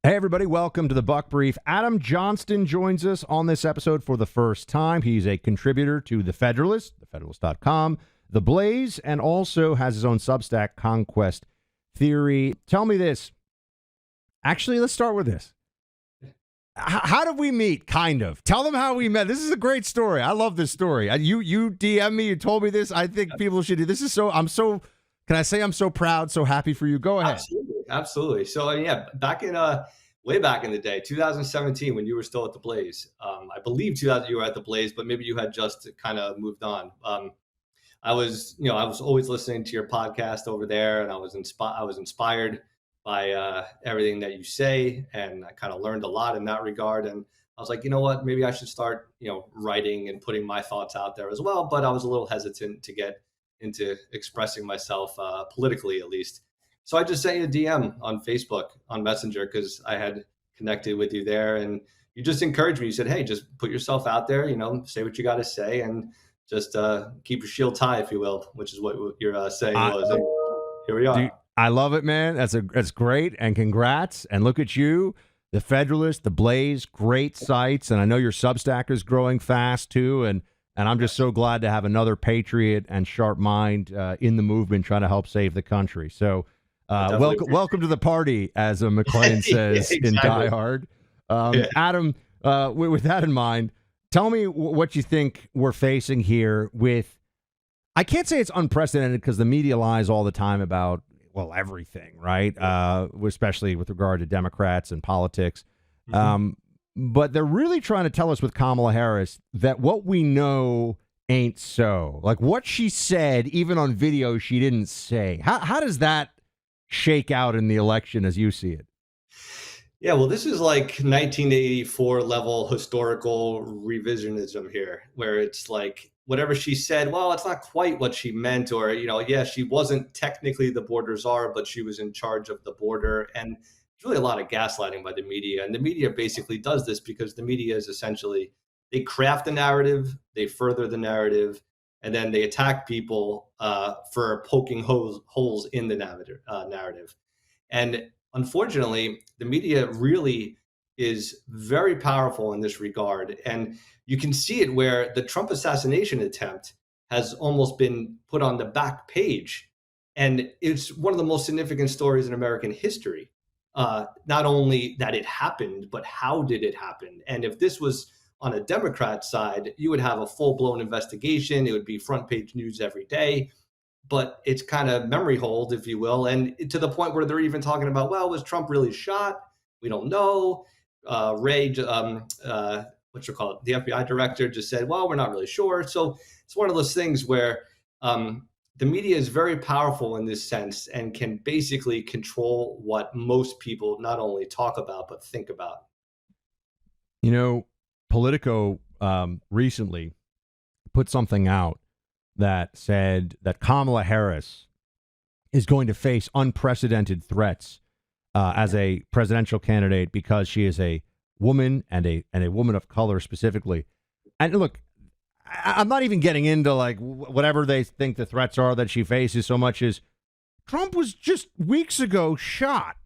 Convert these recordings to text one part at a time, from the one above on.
Hey, everybody, welcome to the Buck Brief. Adam Johnston joins us on this episode for the first time. He's a contributor to The Federalist, thefederalist.com, The Blaze, and also has his own Substack, Conquest Theory. Tell me this. Actually, let's start with this. How did we meet? Kind of. Tell them how we met. This is a great story. I love this story. You DM me. You told me this. I think people should do this. Can I say I'm so proud, so happy for you? Go ahead. Absolutely. So yeah, back in way back in the day, 2017, when you were still at the Blaze, I believe 2000 you were at the Blaze, but maybe you had just kind of moved on. I was always listening to your podcast over there, and I was inspired by everything that you say, and I kind of learned a lot in that regard. And I was like, you know what, maybe I should start, writing and putting my thoughts out there as well. But I was a little hesitant to get into expressing myself politically, at least. So I just sent you a DM on Facebook on Messenger because I had connected with you there, and you just encouraged me. You said, "Hey, just put yourself out there. Say what you got to say, and just keep your shield high, if you will," which is what your saying was. And here we are. Dude, I love it, man. That's great, and congrats. And look at you, the Federalist, the Blaze, great sites, and I know your Substack is growing fast too. And I'm just so glad to have another patriot and sharp mind in the movement trying to help save the country. So. Welcome to the party, as McClane says in Die Hard. Adam, with that in mind, tell me what you think we're facing here with, I can't say it's unprecedented because the media lies all the time about, everything, right? Especially with regard to Democrats and politics. But they're really trying to tell us with Kamala Harris that what we know ain't so. Like what she said, even on video, she didn't say. How does that shake out in the election as you see it? Yeah, well, this is like 1984 level historical revisionism here, where it's like whatever she said, well, it's not quite what she meant, or, she wasn't technically the border czar, but she was in charge of the border. And it's really a lot of gaslighting by the media. And the media basically does this because the media is essentially, they craft the narrative, they further the narrative, and then they attack people for poking holes in the narrative. And unfortunately, the media really is very powerful in this regard. And you can see it where the Trump assassination attempt has almost been put on the back page. And it's one of the most significant stories in American history. Not only that it happened, but how did it happen? And if this was on a Democrat side, you would have a full-blown investigation. It would be front page news every day, but it's kind of memory hold, if you will. And to the point where they're even talking about, well, was Trump really shot? We don't know. The FBI director just said, well, we're not really sure. So it's one of those things where the media is very powerful in this sense and can basically control what most people not only talk about, but think about. Politico recently put something out that said that Kamala Harris is going to face unprecedented threats as a presidential candidate because she is a woman and a woman of color specifically. And look, I'm not even getting into like whatever they think the threats are that she faces so much as Trump was just weeks ago shot.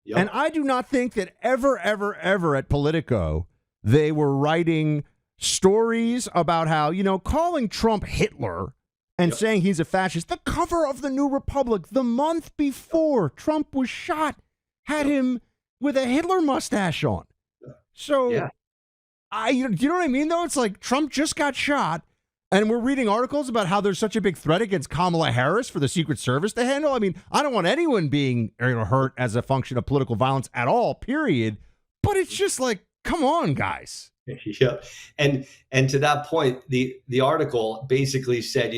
Yep. And I do not think that ever at Politico they were writing stories about how, calling Trump Hitler and saying he's a fascist. The cover of the New Republic the month before Trump was shot had him with a Hitler mustache on. So, do you know what I mean, though? It's like Trump just got shot, and we're reading articles about how there's such a big threat against Kamala Harris for the Secret Service to handle. I mean, I don't want anyone being hurt as a function of political violence at all, period. But it's just like, come on, guys. Yeah. And to that point, the article basically said,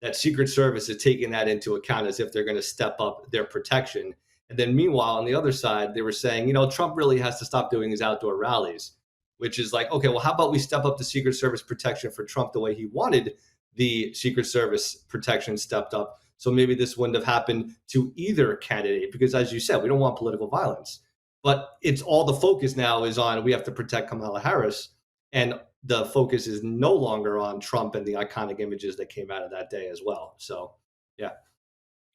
that Secret Service is taking that into account as if they're going to step up their protection. And then meanwhile, on the other side, they were saying, Trump really has to stop doing his outdoor rallies, which is like, okay, well, how about we step up the Secret Service protection for Trump the way he wanted the Secret Service protection stepped up. So maybe this wouldn't have happened to either candidate, because as you said, we don't want political violence. But it's all the focus now is on, we have to protect Kamala Harris. And the focus is no longer on Trump and the iconic images that came out of that day as well. So, yeah.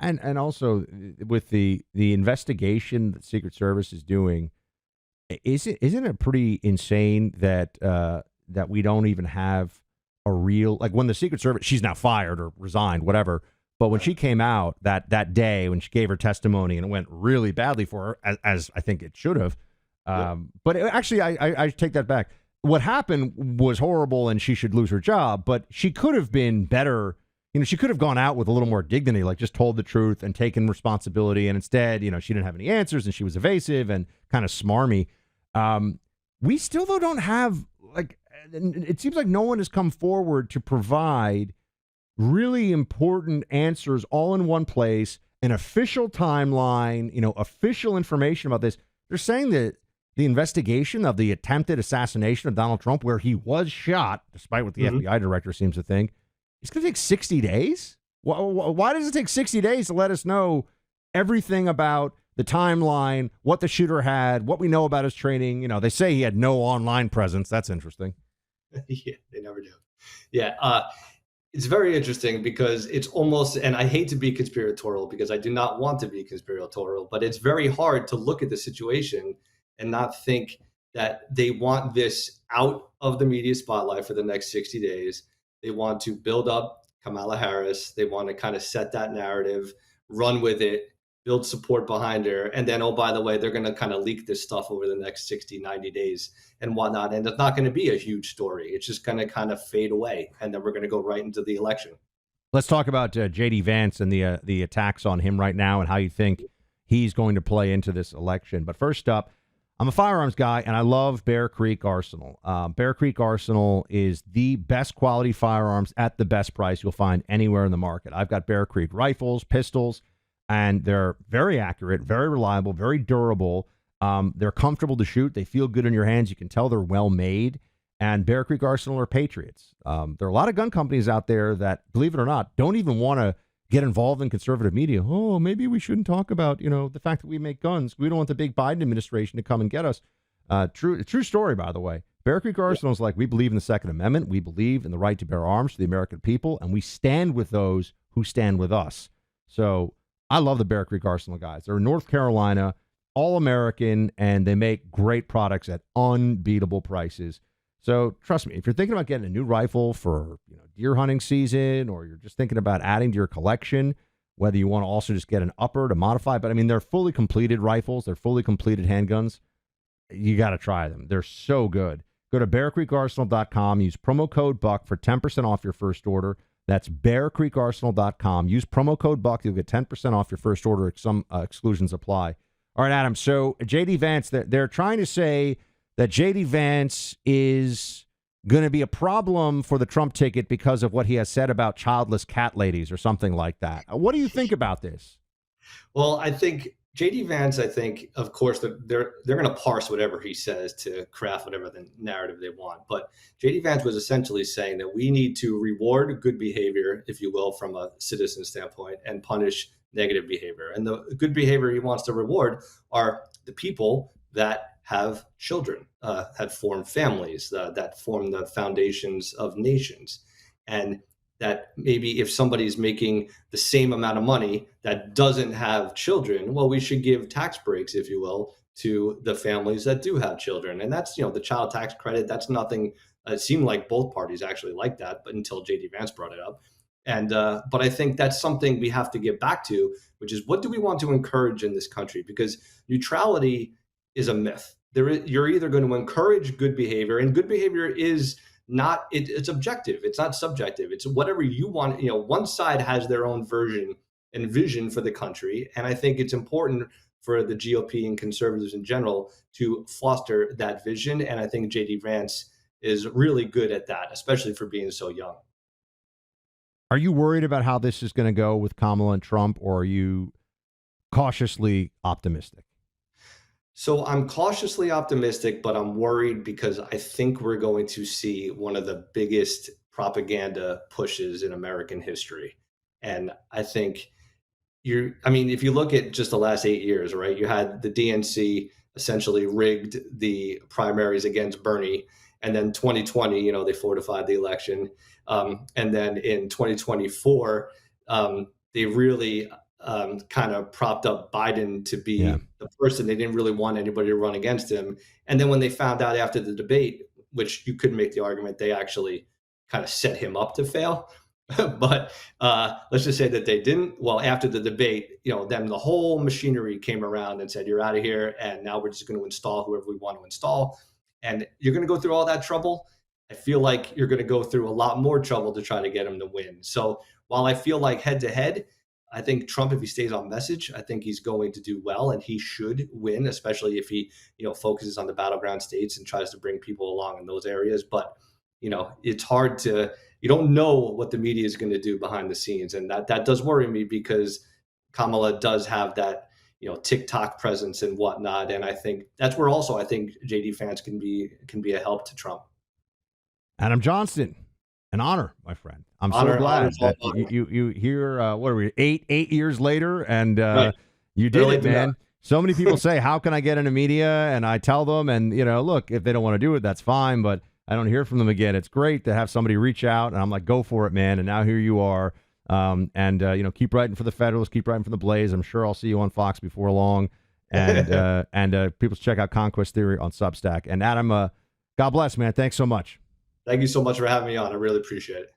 And also with the investigation that Secret Service is doing, Isn't it pretty insane that that we don't even have a real, like, when the Secret Service, she's now fired or resigned, whatever. But when she came out that day, when she gave her testimony, and it went really badly for her, as I think it should have. But actually, I take that back. What happened was horrible, and she should lose her job. But she could have been better. She could have gone out with a little more dignity, like just told the truth and taken responsibility. And instead, she didn't have any answers, and she was evasive and kind of smarmy. We still, though, don't have, like, it seems like no one has come forward to provide really important answers all in one place, an official timeline, official information about this. They're saying that the investigation of the attempted assassination of Donald Trump, where he was shot, despite what the FBI director seems to think, it's going to take 60 days. Why does it take 60 days to let us know everything about the timeline, what the shooter had, what we know about his training? They say he had no online presence. That's interesting. Yeah, they never do. Yeah. It's very interesting because it's almost, and I hate to be conspiratorial because I do not want to be conspiratorial, but it's very hard to look at the situation and not think that they want this out of the media spotlight for the next 60 days. They want to build up Kamala Harris. They want to kind of set that narrative, run with it, build support behind her. And then, oh, by the way, they're going to kind of leak this stuff over the next 60, 90 days and whatnot. And it's not going to be a huge story. It's just going to kind of fade away. And then we're going to go right into the election. Let's talk about JD Vance and the attacks on him right now and how you think he's going to play into this election. But first up, I'm a firearms guy, and I love Bear Creek Arsenal. Bear Creek Arsenal is the best quality firearms at the best price you'll find anywhere in the market. I've got Bear Creek rifles, pistols, and they're very accurate, very reliable, very durable. They're comfortable to shoot. They feel good in your hands. You can tell they're well made. And Bear Creek Arsenal are patriots. There are a lot of gun companies out there that, believe it or not, don't even want to get involved in conservative media. Oh, maybe we shouldn't talk about, the fact that we make guns. We don't want the big Biden administration to come and get us. True story, by the way. Bear Creek Arsenal is like, we believe in the Second Amendment. We believe in the right to bear arms for the American people, and we stand with those who stand with us. So I love the Bear Creek Arsenal guys. They're in North Carolina, all American, and they make great products at unbeatable prices. So trust me, if you're thinking about getting a new rifle for deer hunting season, or you're just thinking about adding to your collection, whether you want to also just get an upper to modify, but I mean, they're fully completed rifles, they're fully completed handguns. You got to try them. They're so good. Go to bearcreekarsenal.com, use promo code BUCK for 10% off your first order. That's bearcreekarsenal.com. Use promo code BUCK. You'll get 10% off your first order. Some exclusions apply. All right, Adam. So JD Vance, they're trying to say that JD Vance is going to be a problem for the Trump ticket because of what he has said about childless cat ladies or something like that. What do you think about this? Well, I think JD Vance, of course, they're going to parse whatever he says to craft whatever the narrative they want. But JD Vance was essentially saying that we need to reward good behavior, if you will, from a citizen standpoint, and punish negative behavior. And the good behavior he wants to reward are the people that have children, that form families, that form the foundations of nations. And that maybe if somebody's making the same amount of money that doesn't have children, well, we should give tax breaks, if you will, to the families that do have children. And that's, the child tax credit. That's nothing. It seemed like both parties actually liked that, but until JD Vance brought it up. And but I think that's something we have to get back to, which is, what do we want to encourage in this country? Because neutrality is a myth. You're either going to encourage good behavior, and good behavior is not, it's objective. It's not subjective. It's whatever you want. One side has their own version and vision for the country. And I think it's important for the GOP and conservatives in general to foster that vision. And I think JD Vance is really good at that, especially for being so young. Are you worried about how this is going to go with Kamala and Trump, or are you cautiously optimistic? So I'm cautiously optimistic, but I'm worried because I think we're going to see one of the biggest propaganda pushes in American history. And I think if you look at just the last 8 years, right, you had the DNC essentially rigged the primaries against Bernie. And then 2020, they fortified the election. And then in 2024, they really kind of propped up Biden to be Yeah. the person. They didn't really want anybody to run against him. And then when they found out after the debate, which you could make the argument they actually kind of set him up to fail, but let's just say that they didn't. Well, after the debate, then the whole machinery came around and said, you're out of here. And now we're just going to install whoever we want to install. And you're going to go through all that trouble. I feel like you're going to go through a lot more trouble to try to get him to win. So while I feel like head to head, I think Trump, if he stays on message, I think he's going to do well, and he should win, especially if he, focuses on the battleground states and tries to bring people along in those areas. But, it's hard to, you don't know what the media is going to do behind the scenes. And that does worry me, because Kamala does have that, TikTok presence and whatnot. And I think that's where also I think JD Vance can be a help to Trump. Adam Johnston, an honor, my friend. I'm Honor, so glad that honor. you here. What are we? 8 years later, and Right. you did Really it, did man. that. So many people say, "How can I get into media?" And I tell them, and look, if they don't want to do it, that's fine. But I don't hear from them again. It's great to have somebody reach out, and I'm like, "Go for it, man!" And now here you are. Keep writing for the Federalist, keep writing for the Blaze. I'm sure I'll see you on Fox before long. And people should check out Conquest Theory on Substack. And Adam, God bless, man. Thanks so much. Thank you so much for having me on. I really appreciate it.